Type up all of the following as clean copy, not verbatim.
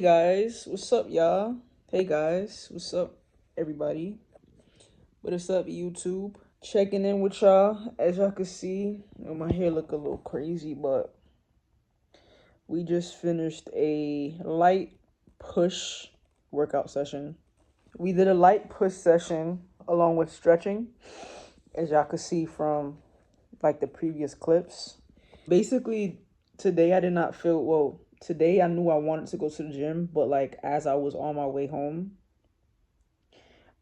guys, what's up, y'all? Hey guys, what's up, everybody? What is up, YouTube? Checking in with y'all. As y'all can see, my hair look a little crazy, but we just finished a light push workout session. We did a light push session along with stretching, as y'all could see from like the previous clips. Basically, today I did not feel well. Today I knew I wanted to go to the gym, but like as I was on my way home,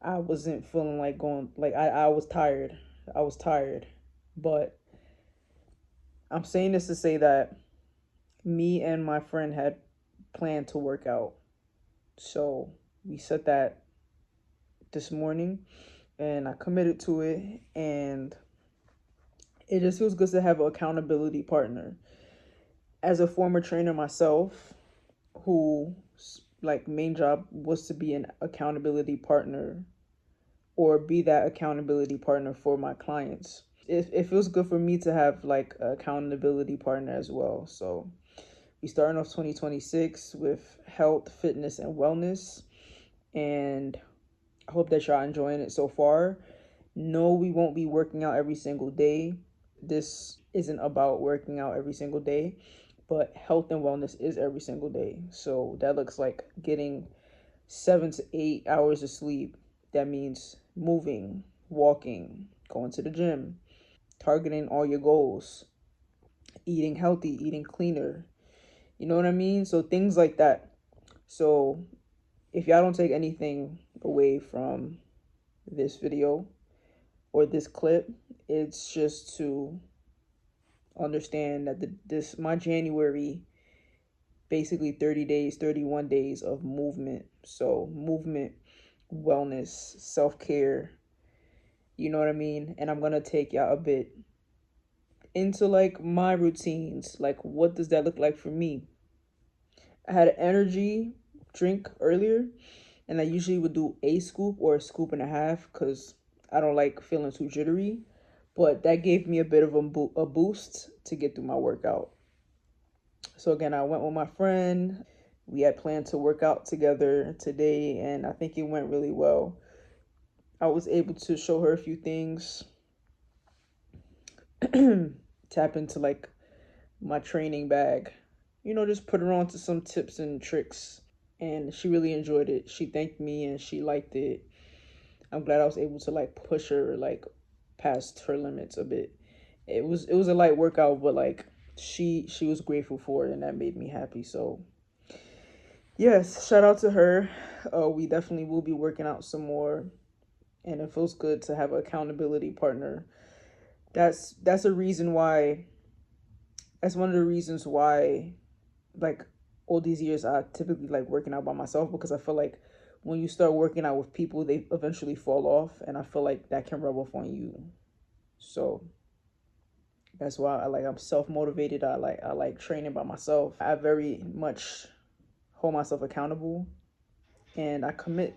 I wasn't feeling like going. Like I was tired. I was tired, but I'm saying this to say that me and my friend had planned to work out, so we set that this morning, and I committed to it, and it just feels good to have an accountability partner. As a former trainer myself, who like main job was to be an accountability partner or be that accountability partner for my clients. It feels good for me to have like an accountability partner as well. So we starting off 2026 with health, fitness, and wellness. And I hope that y'all enjoying it so far. No, we won't be working out every single day. This isn't about working out every single day, but health and wellness is every single day. So that looks like getting 7 to 8 hours of sleep. That means moving, walking, going to the gym, targeting all your goals, eating healthy, eating cleaner. You know what I mean? So things like that. So if y'all don't take anything away from this video or this clip, it's just to understand that this my January, basically 30 days, 31 days of movement. So movement, wellness, self-care, you know what I mean? And I'm gonna take y'all a bit into like my routines. Like, what does that look like for me? I had an energy drink earlier, and I usually would do a scoop or a scoop and a half because I don't like feeling too jittery. But that gave me a bit of a boost to get through my workout. So again, I went with my friend. We had planned to work out together today, and I think it went really well. I was able to show her a few things, tap into like my training bag, just put her on to some tips and tricks. And she really enjoyed it. She thanked me and she liked it. I'm glad I was able to like push her like past her limits a bit. It was a light workout, but like she was grateful for it, and that made me happy. So yes, shout out to her. We definitely will be working out some more, and it feels good to have an accountability partner. That's a reason why. That's one of the reasons why, like all these years, I typically like working out by myself, because I feel like when you start working out with people, they eventually fall off, and I feel like that can rub off on you. So that's why I'm self-motivated. I like training by myself. I very much hold myself accountable, and I commit.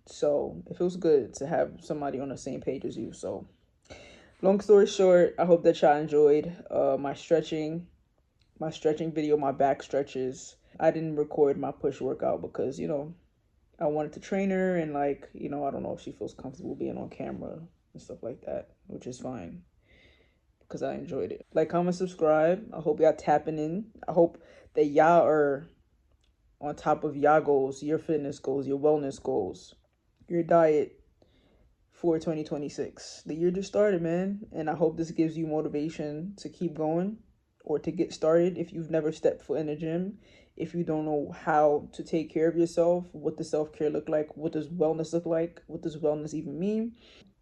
So it feels good to have somebody on the same page as you. So long story short, I hope that y'all enjoyed my stretching video, my back stretches. I didn't record my push workout because, I wanted to train her, and like, I don't know if she feels comfortable being on camera and stuff like that, which is fine because I enjoyed it. Like, comment, subscribe. I hope y'all tapping in. I hope that y'all are on top of y'all goals, your fitness goals, your wellness goals, your diet for 2026. The year just started, man, and I hope this gives you motivation to keep going or to get started if you've never stepped foot in the gym. If you don't know how to take care of yourself, what does self-care look like? What does wellness look like? What does wellness even mean?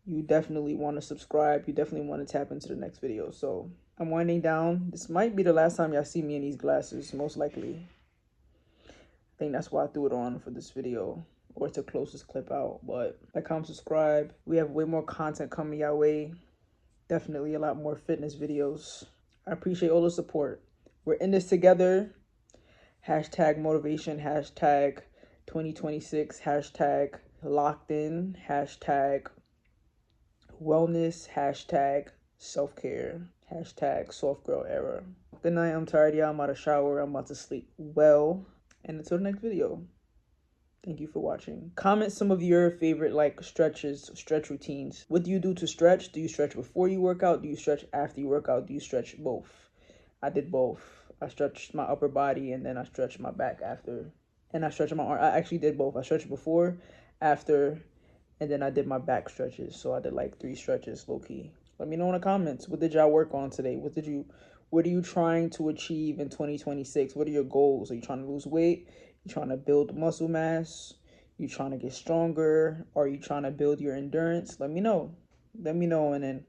You definitely want to subscribe. You definitely want to tap into the next video. So I'm winding down. This might be the last time y'all see me in these glasses, most likely. I think that's why I threw it on for this video, or to close this clip out. But like, comment, subscribe. We have way more content coming your way. Definitely a lot more fitness videos. I appreciate all the support. We're in this together. Hashtag motivation, hashtag 2026, hashtag locked in, hashtag wellness, hashtag self-care, hashtag soft girl era. Good night. I'm tired, y'all. I'm out of shower. I'm about to sleep well. And until the next video, thank you for watching. Comment some of your favorite like stretch routines. What do you do to stretch? Do you stretch before you work out? Do you stretch after you work out? Do you stretch both? I did both. I stretched my upper body and then I stretched my back after. And I stretched my arm. I actually did both. I stretched before, after, and then I did my back stretches. So I did like 3 stretches low key. Let me know in the comments. What did y'all work on today? What are you trying to achieve in 2026? What are your goals? Are you trying to lose weight? You trying to build muscle mass? You trying to get stronger? Are you trying to build your endurance? Let me know. Let me know, and then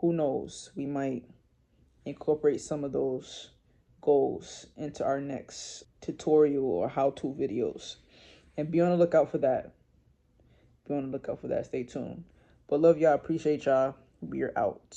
who knows? We might incorporate some of those goals into our next tutorial or how-to videos. And be on the lookout for that. Be on the lookout for that. Stay tuned. But love y'all. Appreciate y'all. We're out.